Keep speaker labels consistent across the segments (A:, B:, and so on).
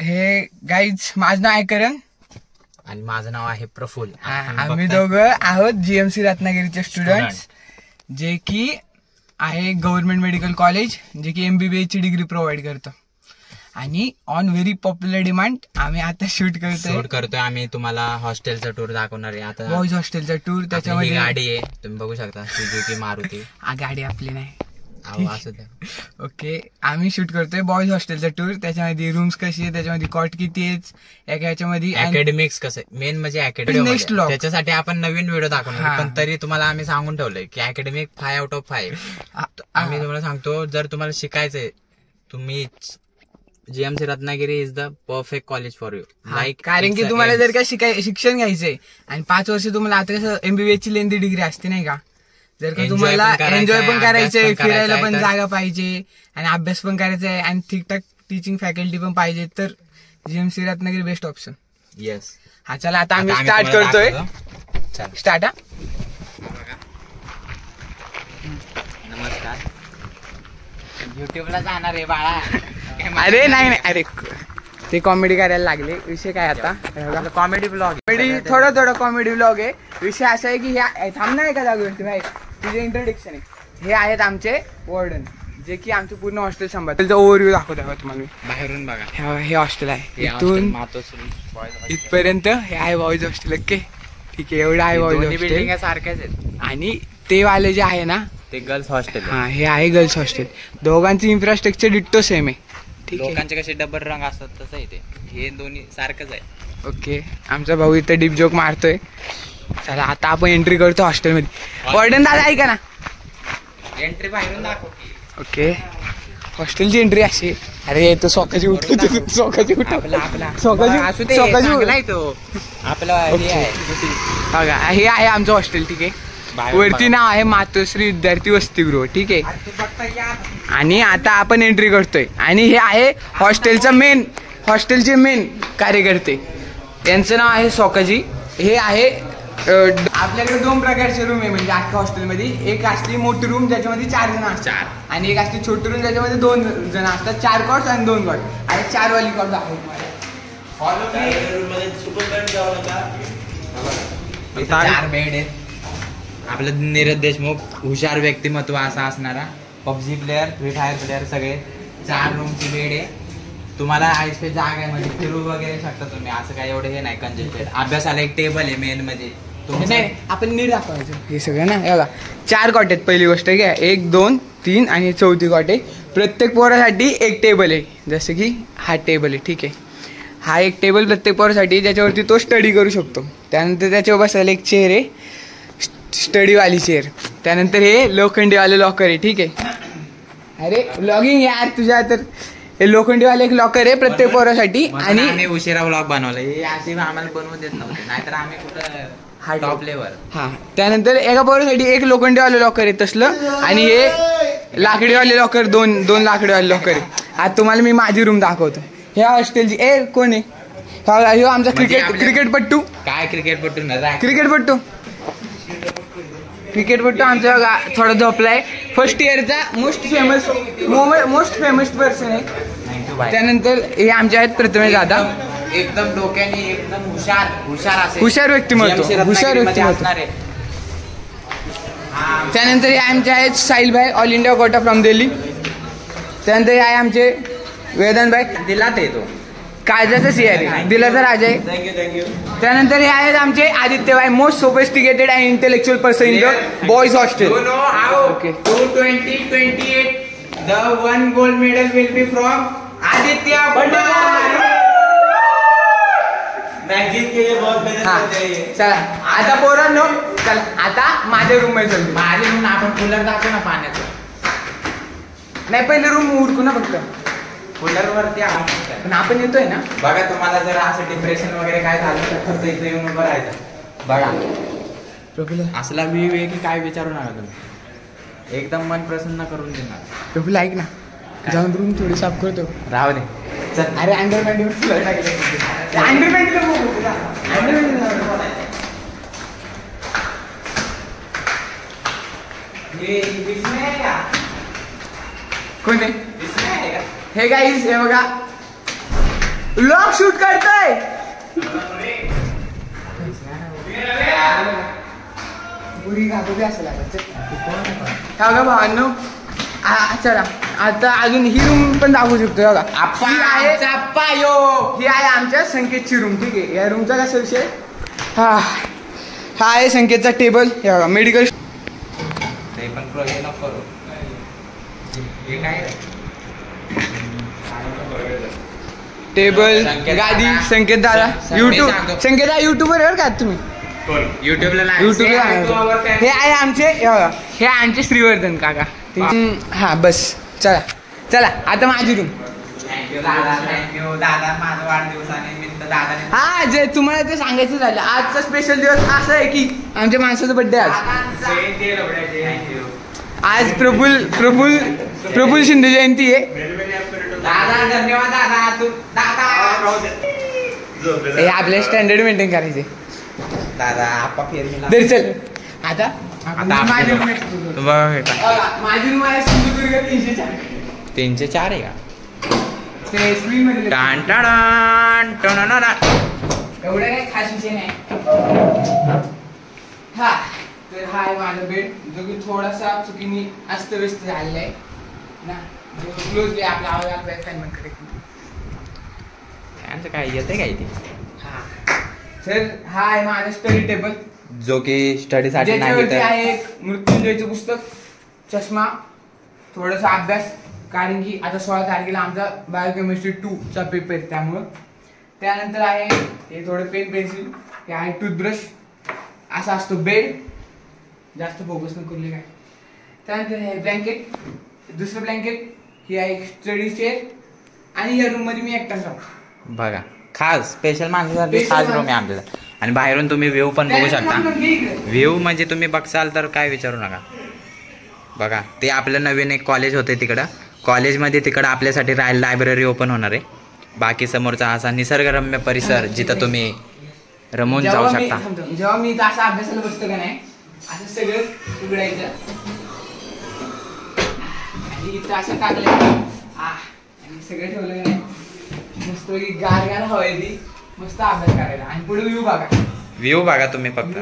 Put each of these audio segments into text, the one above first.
A: हे गाईज माझं नाव आहे करण
B: आणि माझं नाव आहे प्रफुल्ल.
A: आम्ही दोघं आहोत जीएमसी रत्नागिरीचे स्टुडंट्स, जे की आहे गव्हर्नमेंट मेडिकल कॉलेज, जे की MBBS ची डिग्री प्रोव्हाइड करतं. आणि ऑन व्हेरी पॉप्युलर डिमांड आम्ही आता शूट करतोय. आम्ही तुम्हाला हॉस्टेलचा टूर दाखवणार आहे आता. बॉईज हॉस्टेलचा टूर. त्याच्यामध्ये गाडी आहे, तुम्ही बघू शकता, सुझुकी मारुती. गाडी आपली नाही. ओके, आम्ही शूट करतोय बॉईज हॉस्टेलचा टूर. त्याच्यामध्ये रूम्स कशी आहे, त्याच्यामध्ये कॉट किती आहेत, याच्यामध्ये अकॅडमिक्स कसं आहे, मेन म्हणजे अकॅडमिक. नेक्स्ट व्लॉग त्याच्यासाठी आपण नवीन व्हिडिओ दाखवणार, पण तरी तुम्हाला आम्ही सांगून ठेवलंय की अकॅडमिक 5 out of 5. आम्ही तुम्हाला सांगतो, जर तुम्हाला शिकायचंय, तुम्ही GMC Ratnagiri is the perfect college for you. Like, कारण की तुम्हाला जर का शिक्षण घ्यायचंय आणि 5 वर्ष तुम्हाला आता कसं MBBS ची लेंदी डिग्री असते नाही का, जर का तुम्हाला एन्जॉय पण करायचंय, फिरायला पण जागा पाहिजे आणि अभ्यास पण करायचा आहे आणि ठीकठाक टीचिंग फॅकल्टी पण पाहिजे, तर GMC Ratnagiri best option. Yes. हा, चला आता आम्ही स्टार्ट करतोय. स्टार्ट.
B: नमस्कार. युट्यूबला जाणार आहे बाळा.
A: अरे नाही, अरे ते कॉमेडी करायला लागले. विषय काय आता,
B: कॉमेडी ब्लॉग,
A: थोडं कॉमेडी ब्लॉग आहे. विषय असा आहे की ह्या थांबणार आहे का जागोवरती भाई, तुझे इंट्रोडक्शन आहे. हे आहेत आमचे वॉर्डन, जे की आमचं पूर्ण हॉस्टेल सांभाळतात. त्याचा ओव्हरव्ह्यू दाखवतो तुम्हाला मी.
B: बाहेरून बघा,
A: हे हॉस्टेल आहे. इथून इथपर्यंत हे आहे बॉईज हॉस्टेल. ओके, ठीक आहे, एवढं आहे बॉईज हॉस्टेल.
B: सारख्याच आहेत.
A: आणि ते वाले जे आहे ना,
B: ते गर्ल्स हॉस्टेल.
A: हा, हे आहे गर्ल्स हॉस्टेल. दोघांचं इन्फ्रास्ट्रक्चर डिट्टो सेम आहे.
B: लोकांचे कसे डबल रंग असतात तसं आहे, हे दोन्ही सारखंच आहे.
A: ओके, आमचा भाऊ इथं डीप जोक मारतोय. चला आता आपण एंट्री करतो हॉस्टेलमध्ये. वॉर्डन दादा ऐका ना,
B: एंट्री बाहेरून दाखव.
A: ओके, हॉस्टेलची एंट्री अशी. अरे तो सोकाची उठ, सोकाची उठ, बघा हे आहे आमचं हॉस्टेल. ठीक आहे, वरती नाव आहे मातोश्री विद्यार्थी वसतिगृह. ठीक आहे, आणि आता आपण एंट्री करतोय. आणि हे आहे हॉस्टेलचे मेन कार्यकर्ते. यांचं नाव आहे सोकाजी. हे आहे आपल्याकडे 2 प्रकारचे रूम आहे म्हणजे अख्ख्या हॉस्टेलमध्ये. एक असते मोठी रूम ज्याच्यामध्ये 4 जण असतात, आणि एक असते छोटी रूम ज्याच्यामध्ये 2 जण असतात. 4 कॉट्स आणि 2 कॉट, आणि 4 वाली कॉट दाखवतो.
B: 4 बेड आहेत. आपलं नीरज देशमुख, हुशार व्यक्तिमत्व असा असणारा, PUBG player, free fire player, सगळे. 4 रूमची बेड आहे. तुम्हाला आईस्पेस जागा आहे म्हणजे फिरू वगैरे शकता तुम्ही, असं काय एवढं हे नाही कंजेस्टेड. अभ्यासाला एक टेबल आहे मेन म्हणजे.
A: नाही, आपण नीट दाखवायचं हे सगळं ना. बघा 4 कॉट आहेत. पहिली गोष्ट घ्या, 1 2 3 आणि 4थी कॉट आहे. प्रत्येक पोरासाठी एक टेबल आहे, जसं की हा टेबल आहे. ठीक आहे, हा एक टेबल प्रत्येक पोरासाठी, ज्याच्यावरती तो स्टडी करू शकतो. त्यानंतर त्याच्यावर बसायला एक चेअर आहे, स्टडीवाली चेअर. त्यानंतर हे लोखंडीवाले लॉकर आहे. ठीक आहे, अरे लॉगिंग यार तुझ्या, तर हे लोखंडीवाले एक लॉकर आहे प्रत्येक पोरासाठी. आणि
B: आम्ही उशिरा ब्लॉग बनवला, हे असे आम्हाला बनवू देत नव्हते, नाहीतर आम्ही कुठं हा टॉप लेवल.
A: हा, त्यानंतर एका पोरासाठी एक लोखंडीवाले लॉकर आहे तसलं, आणि हे लाकडीवाले लॉकर, दोन लाकडीवाले लॉकर आहे. आता तुम्हाला मी माझी रूम दाखवतो. ह्या हॉस्टेलची कोण आहे, ह्यो आमचा क्रिकेटपट्टू.
B: काय क्रिकेटपट्टू आमचा
A: थोडा झोपलाय. फर्स्ट इयरचा मोस्ट फेमस पर्सन आहे. त्यानंतर हे आमचे आहेत प्रथमेश दादा,
B: एकदम डोक्याने एकदम
A: हुशार व्यक्तिमत्व. त्यानंतर हे आमचे आहेत साहिल भाई, all India quota from Delhi. त्यानंतर हे आहे आमचे वेदांत भाई,
B: दिलात येतो
A: काळजाचा CR, दिलाचा राजा आहे.
B: थँक्यू.
A: त्यानंतर हे आहेत आमचे आदित्य भाई, most sophisticated and intellectual person in the boys hostel.
B: Okay, 2028 the 1 gold medal will be from Aditya भंडार. मॅजिक के लिए बहुत मेहनत चाहिए.
A: चला आता पोरांनो, चला आता माझ्या रूम मध्ये चल.
B: माझे रूम आपण कूलर दाखवू ना पाण्याचं.
A: नाही, पहिले रूम उरकू ना फक्त.
B: कूलर वरती
A: पण आपण येतोय ना.
B: बघा, तुम्हाला जर असं डिप्रेशन वगैरे काय झालं तर फक्त इथे येऊन उभं राहायचं. बघा, असला व्ह्यू आहे की काय विचारू नका तुम्ही, एकदम मन प्रसन्न करून देणार.
A: प्रफुल्ल ऐक ना, जाऊन रूम थोडी साफ करतो.
B: राहू दे, चल.
A: अरे अंडरपॅन्ट कोण आहे हे गाईज, हे बघा
C: व्लॉग शूट करतोय. का भावांनो चला आता अजून ही रूम पण दाखवू शकतो बघा. ही आहे आमच्या संकेतची रूम. ठीक आहे. या रूमचा कसा विषय हा आहे संकेतचा टेबल. हे बघा मेडिकल टेबल गादी. संकेत दादा युट्यूबर का तुम्ही
B: युट्यूबला
C: हे आहे आमचे. हे आमचे श्रीवर्धन काका. हा बस चला चला आता माझी रूम.
B: थँक्यू दादा माझा वाढदिवसानिमित्त दादाने.
C: हा जे तुम्हाला ते सांगायचं झालं आजचा स्पेशल दिवस असा आहे की आमच्या माणसाचा बर्थडे आज. आज प्रफुल शिंदे जयंती आहे.
B: दादा धन्यवाद दादा. तू दादा
C: हे आपल्या स्टँडर्ड मेंटेन करायचे.
B: दादा आपा फेरला
C: तरी चल आता
B: माझी रूम
C: आहे सिंधुदुर्ग 304.
B: 304 आहे का?
C: ते स्क्रीन मध्ये एवढं काही खास विषय नाही. हा तर हा आहे माझा बेड जो की थोडासा चुकीने अस्तव्यस्त झालेला आहे ना. क्लोजली आपला आवाज आपल्या फॅनकडे
B: फॅनचं काय येते काय ते.
C: हा सर हा आहे माझा स्टडी टेबल
B: जो की स्टडीसाठी
C: आहे एक मृत्युंजयचं पुस्तक, चष्मा, थोडासा अभ्यास. कारण की आता 16 तारखेला आमचा बायोकेमिस्ट्री 2 चा पेपर त्यामुळं. त्यानंतर आहे हे थोडं पेन पेन्सिल. हे आहे टूथब्रश. असा असतो बेड. जास्त फोकस न करले काय. त्यानंतर हे ब्लँकेट, दुसरं ब्लँकेट. ही आहे एक स्टडी चेअर. आणि या रूम मध्ये मी एकटाच राहतो
B: बघा. खास स्पेशल माणसासाठी खास रूम आहे आमच्या. आणि बाहेरून तुम्ही व्ह्यू पण बघू शकता. व्ह्यू म्हणजे तुम्ही बघसाल तर काय विचारू नका. बघा ते आपलं नवीन एक कॉलेज होते तिकडं. कॉलेजमध्ये तिकडं आपल्यासाठी लायब्ररी ओपन होणार आहे. बाकी समोरचा असा निसर्गरम्य परिसर जिथं तुम्ही रमून जाऊ शकता.
C: जेव्हा मी असा अभ्यासाला बसतो का नाही असं सगळं उघडायचं आणि इथं असं टाकलं आणि सगळं ठेवलं नाही मस्त गार हवं ती मस्त अभ्यास करायला. आणि पुढे व्ह्यू बघा तुम्ही फक्त.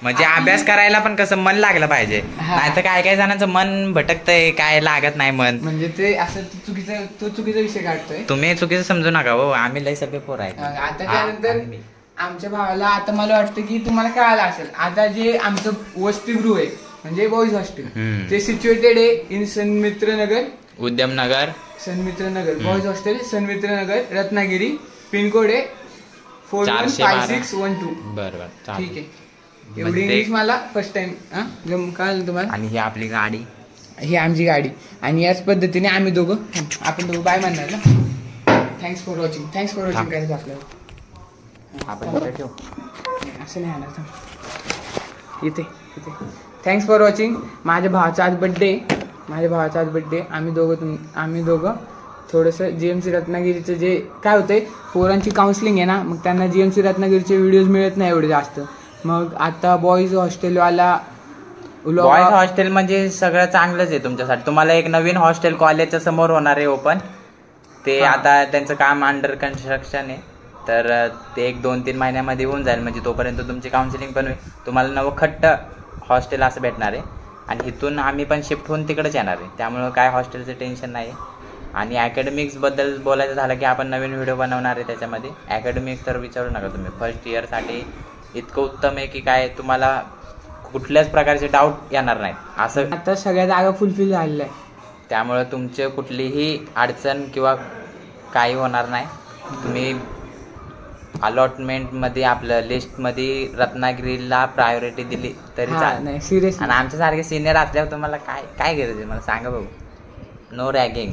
B: म्हणजे अभ्यास करायला पण कसं मन लागलं पाहिजे. नाही तर काय जणांचं मन भटकतंय काय लागत नाही मन.
C: म्हणजे ते असं चुकीचा विषय काढतोय.
B: तुम्ही चुकीचं समजू नका हो. आम्ही लय सगळे पोर आहेत.
C: आता त्यानंतर आमच्या भावाला आता मला वाटतं की तुम्हाला कळालं असेल आता जे आमचं वसतिगृह आहे म्हणजे बॉईज हॉस्टेल ते सिच्युएटेड आहे in Sanmitranagar
B: Udyamnagar.
C: Sanmitranagar boys hostel Sanmitranagar Ratnagiri. Pin code आहे 415612.
B: बरोबर
C: ठीक आहे. एवढी इंग्लिश मला फर्स्ट टाइम कळलं तुम्हाला.
B: आणि ही आपली गाडी.
C: ही आमची गाडी. आणि याच पद्धतीने आम्ही दोघं आपण दोघं बाय म्हणणार ना. थँक्स फॉर वॉचिंग करायचं आपल्याला.
B: आपण
C: असं नाही आलं इथे थँक्स फॉर वॉचिंग. माझ्या भावाचा आज बड्डे. आम्ही दोघं थोडंसं GMC रत्नागिरीचं जे काय होतंय पोरांची काउन्सिलिंग आहे ना मग त्यांना GMC रत्नागिरीचे व्हिडिओज मिळत नाही एवढे जास्त. मग आता बॉईज हॉस्टेलवाला
B: बॉईज हॉस्टेल म्हणजे सगळं चांगलंच आहे तुमच्यासाठी. तुम्हाला एक नवीन हॉस्टेल कॉलेजच्या समोर होणार आहे ओपन. ते आता त्यांचं काम अंडर कन्स्ट्रक्शन आहे. तर ते 1-2-3 महिन्यामध्ये होऊन जाईल. म्हणजे तोपर्यंत तुमची काउन्सिलिंग पण होईल. तुम्हाला नवं खट्ट हॉस्टेल असं भेटणार आहे. आणि इथून आम्ही पण शिफ्ट होऊन तिकडेच येणार आहे. त्यामुळं काय हॉस्टेलचं टेन्शन नाही. आणि अकॅडमिक्सबद्दल बोलायचं झालं की आपण नवीन व्हिडिओ बनवणार आहे त्याच्यामध्ये. अकॅडमिक्स तर विचारू नका तुम्ही. फर्स्ट इयरसाठी इतकं उत्तम आहे की काय तुम्हाला कुठल्याच प्रकारचे डाऊट येणार नाहीत. असं
C: आता सगळ्या जागा फुलफिल झालेल्या आहे.
B: त्यामुळं तुमचे कुठलीही अडचण किंवा काही होणार नाही. तुम्ही अलॉटमेंटमध्ये आपलं लिस्टमध्ये रत्नागिरीला प्रायोरिटी दिली तरी चालेल.
C: सिरियस.
B: आणि आमच्यासारखे सिनियर असल्यावर तुम्हाला काय गरज आहे मला सांगा बघू. No ragging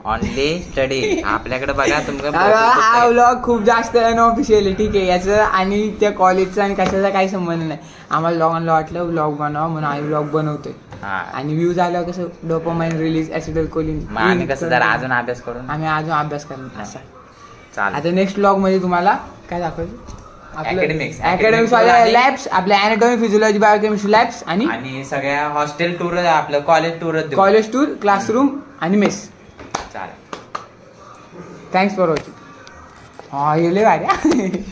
B: only study. आपल्याकडे बघा
C: हा व्लॉग खूप जास्त अनऑफिशियल आहे. ठीक आहे. याचं आणि त्या कॉलेजचा आणि कशाचा काही संबंध नाही. आम्हाला लोकांना वाटलं व्लॉग बनवा म्हणून आम्ही व्लॉग बनवतोय. आणि व्ह्यूज आल्यावर कसं डोपामाइन रिलीज ऍसिडलकोलिन
B: आम्ही कसं जरा अजून अभ्यास करून
C: अभ्यास करणार असा.
B: आता
C: नेक्स्ट व्लॉग मध्ये तुम्हाला काय दाखवायचं
B: अकॅडमिक्स
C: लॅब्स आपल्या अॅनाटॉमी फिजिओलॉजी बायोकेमिस्ट्री लॅब्स
B: आणि सगळ्या हॉस्टेल टूर आपलं कॉलेज
C: टूर क्लासरूम आणि मेस.
B: चालेल.
C: Thanks for watching. हा गेले भारी